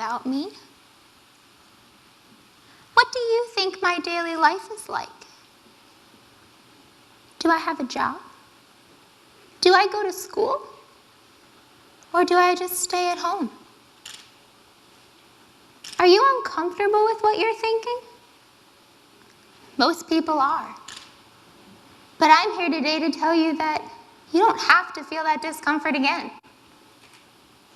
about me. What do you think my daily life is like? Do I have a job? Do I go to school? Or do I just stay at home? Are you uncomfortable with what you're thinking? Most people are. But I'm here today to tell you that you don't have to feel that discomfort again.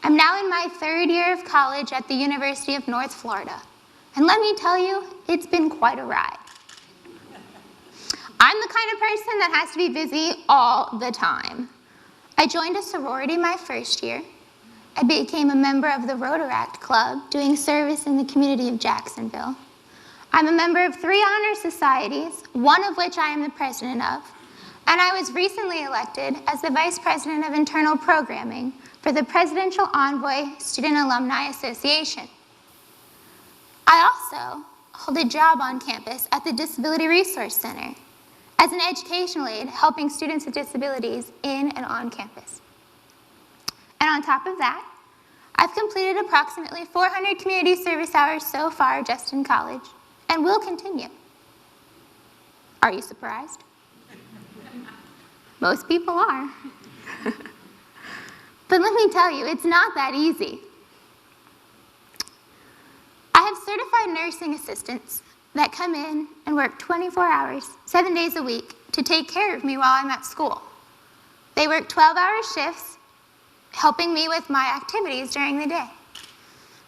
I'm now in my 3rd year of college at the University of North Florida. And let me tell you, it's been quite a ride. I'm the kind of person that has to be busy all the time. I joined a sorority my 1st year. I became a member of the Rotaract Club, doing service in the community of Jacksonville. I'm a member of 3 honor societies, one of which I am the president of, and I was recently elected as the vice president of internal programming for the Presidential Envoy Student Alumni Association. I also hold a job on campus at the Disability Resource Center as an educational aide helping students with disabilities in and on campus. And on top of that, I've completed approximately 400 community service hours so far just in college, and will continue. Are you surprised? Most people are. But let me tell you, it's not that easy. I have certified nursing assistants that come in and work 24 hours, 7 days a week to take care of me while I'm at school. They work 12-hour shifts, helping me with my activities during the day,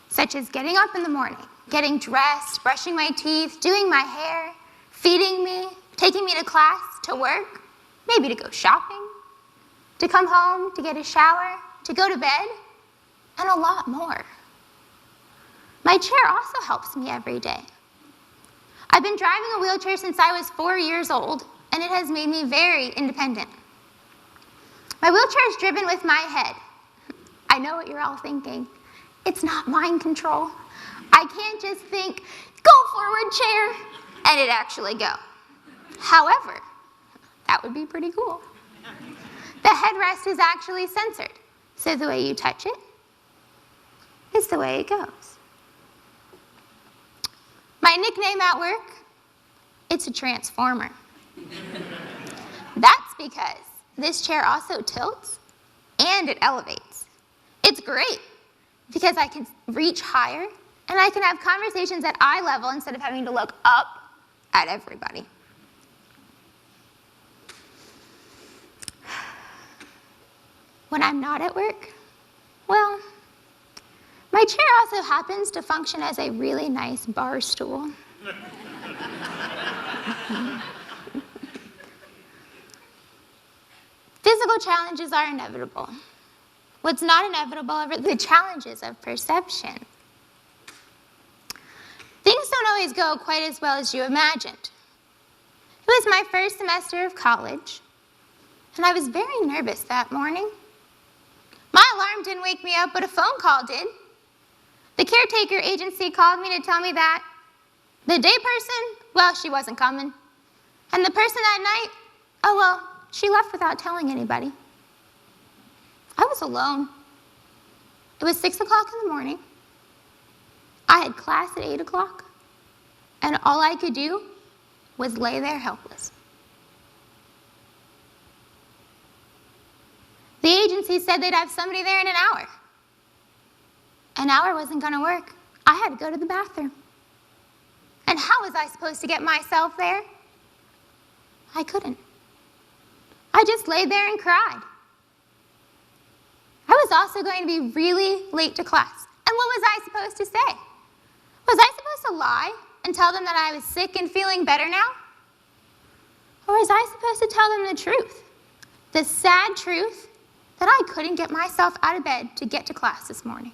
such as getting up in the morning, getting dressed, brushing my teeth, doing my hair, feeding me, taking me to class, to work, maybe to go shopping, to come home, to get a shower, to go to bed, and a lot more. My chair also helps me every day. I've been driving a wheelchair since I was 4 years old, and it has made me very independent. My wheelchair is driven with my head. I know what you're all thinking. It's not mind control. I can't just think, go forward, chair, and it actually go. However, that would be pretty cool. The headrest is actually censored, so the way you touch it is the way it goes. My nickname at work, it's a transformer. That's because this chair also tilts and it elevates. It's great because I can reach higher and I can have conversations at eye level instead of having to look up at everybody. When I'm not at work, well, my chair also happens to function as a really nice bar stool. Physical challenges are inevitable. What's not inevitable are the challenges of perception. Things don't always go quite as well as you imagined. It was my first semester of college, and I was very nervous that morning. My alarm didn't wake me up, but a phone call did. The caretaker agency called me to tell me that the day person, well, she wasn't coming. And the person that night, oh well, she left without telling anybody. I was alone. It was 6 o'clock in the morning. I had class at 8 o'clock, and all I could do was lay there helpless. The agency said they'd have somebody there in an hour. An hour wasn't going to work. I had to go to the bathroom. And how was I supposed to get myself there? I couldn't. I just laid there and cried. I was also going to be really late to class. And what was I supposed to say? Was I supposed to lie and tell them that I was sick and feeling better now? Or was I supposed to tell them the truth? The sad truth that I couldn't get myself out of bed to get to class this morning.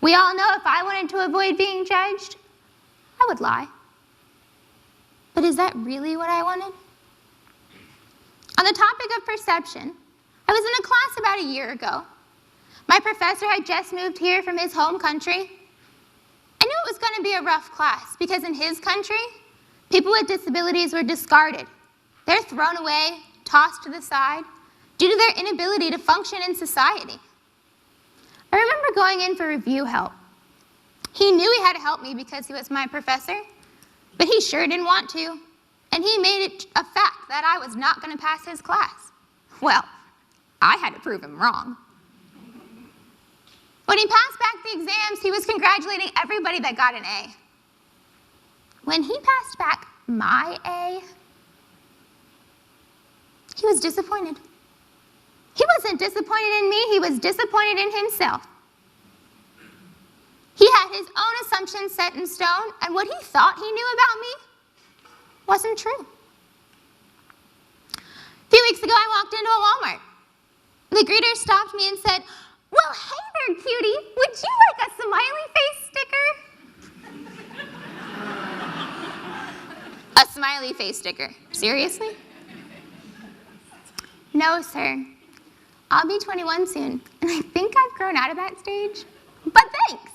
We all know if I wanted to avoid being judged, I would lie. But is that really what I wanted? On the topic of perception, I was in a class about a year ago. My professor had just moved here from his home country. I knew it was going to be a rough class because in his country, people with disabilities were discarded. They're thrown away, tossed to the side, due to their inability to function in society. I remember going in for review help, He knew he had to help me because he was my professor, but he sure didn't want to. And he made it a fact that I was not going to pass his class. Well, I had to prove him wrong. When he passed back the exams, he was congratulating everybody that got an A. When he passed back my A, he was disappointed. He wasn't disappointed in me, he was disappointed in himself. He had his own assumptions set in stone, and what he thought he knew about me wasn't true. A few weeks ago, I walked into a Walmart. The greeter stopped me and said, "Well, hey there, cutie. Would you like a smiley face sticker?" A smiley face sticker. Seriously? No, sir. I'll be 21 soon, and I think I've grown out of that stage. But thanks.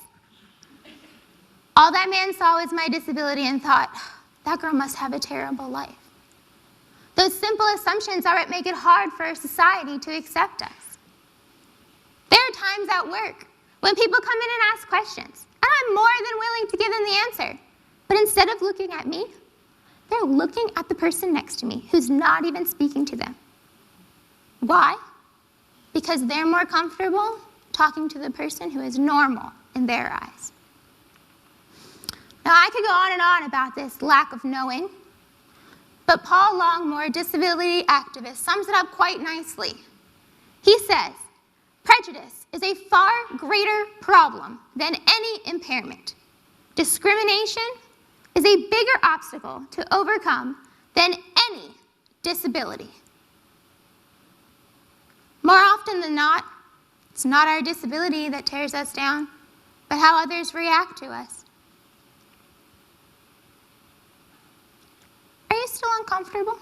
All that man saw was my disability and thought, that girl must have a terrible life. Those simple assumptions are what make it hard for our society to accept us. There are times at work when people come in and ask questions, and I'm more than willing to give them the answer. But instead of looking at me, they're looking at the person next to me who's not even speaking to them. Why? Because they're more comfortable talking to the person who is normal in their eyes. Now, I could go on and on about this lack of knowing, but Paul Longmore, a disability activist, sums it up quite nicely. He says, prejudice is a far greater problem than any impairment. Discrimination is a bigger obstacle to overcome than any disability. More often than not, it's not our disability that tears us down, but how others react to us. Are you still uncomfortable?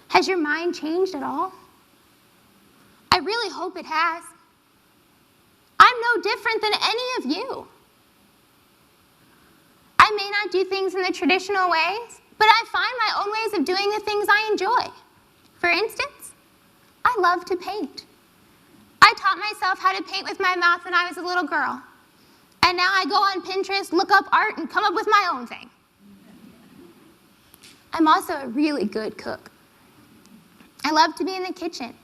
Has your mind changed at all? I really hope it has. I'm no different than any of you. I may not do things in the traditional ways, but I find my own ways of doing the things I enjoy. For instance, I love to paint. I taught myself how to paint with my mouth when I was a little girl. And now I go on Pinterest, look up art, and come up with my own thing. I'm also a really good cook. I love to be in the kitchen,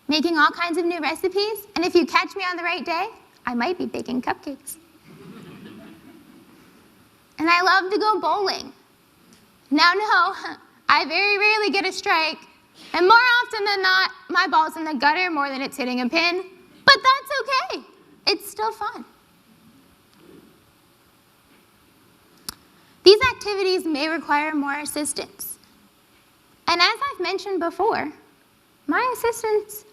making all kinds of new recipes, and if you catch me on the right day, I might be baking cupcakes. And I love to go bowling. Now, no, I very rarely get a strike, and more often than not, my ball's in the gutter more than it's hitting a pin, but that's okay. It's still fun. These activities may require more assistance. And as I've mentioned before, my assistants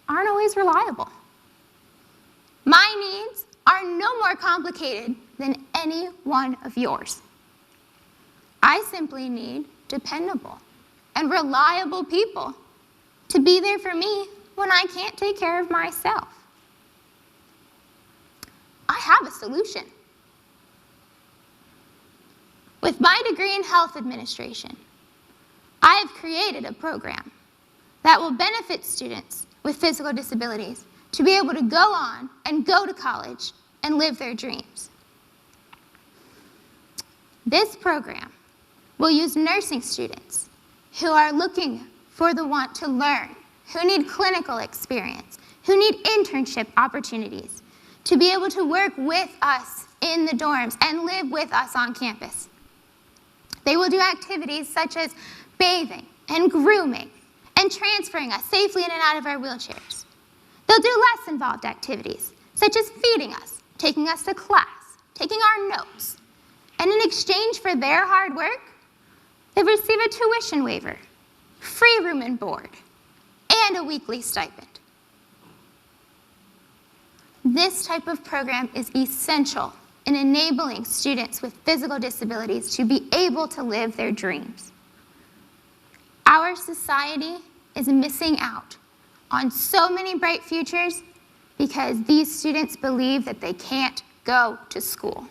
aren't always reliable. My needs are no more complicated than any one of yours. I simply need dependable and reliable people to be there for me when I can't take care of myself. I have a solution. With my degree in health administration, I have created a program that will benefit students with physical disabilities to be able to go on and go to college and live their dreams. This program will use nursing students who are looking for the want to learn, who need clinical experience, who need internship opportunities, to be able to work with us in the dorms and live with us on campus. They will do activities such as bathing and grooming and transferring us safely in and out of our wheelchairs. They'll do less involved activities, such as feeding us, taking us to class, taking our notes. And in exchange for their hard work, they receive a tuition waiver, free room and board, and a weekly stipend. This type of program is essential in enabling students with physical disabilities to be able to live their dreams. Our society is missing out on so many bright futures because these students believe that they can't go to school.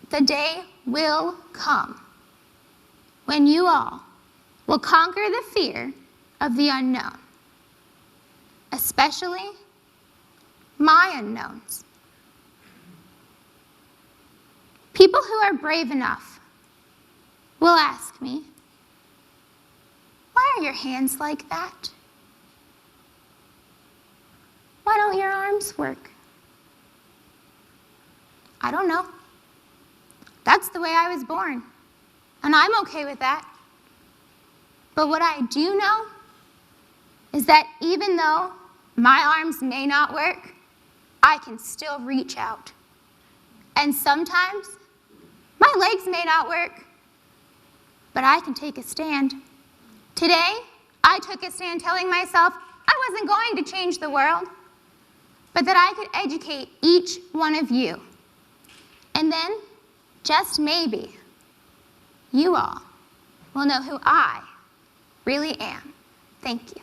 The day will come when you all will conquer the fear of the unknown. especially my unknowns. People who are brave enough will ask me, why are your hands like that? Why don't your arms work? I don't know. That's the way I was born, and I'm okay with that. But what I do know is that even though my arms may not work, I can still reach out. And sometimes my legs may not work, but I can take a stand. Today, I took a stand telling myself I wasn't going to change the world, but that I could educate each one of you. And then, just maybe, you all will know who I really am. Thank you.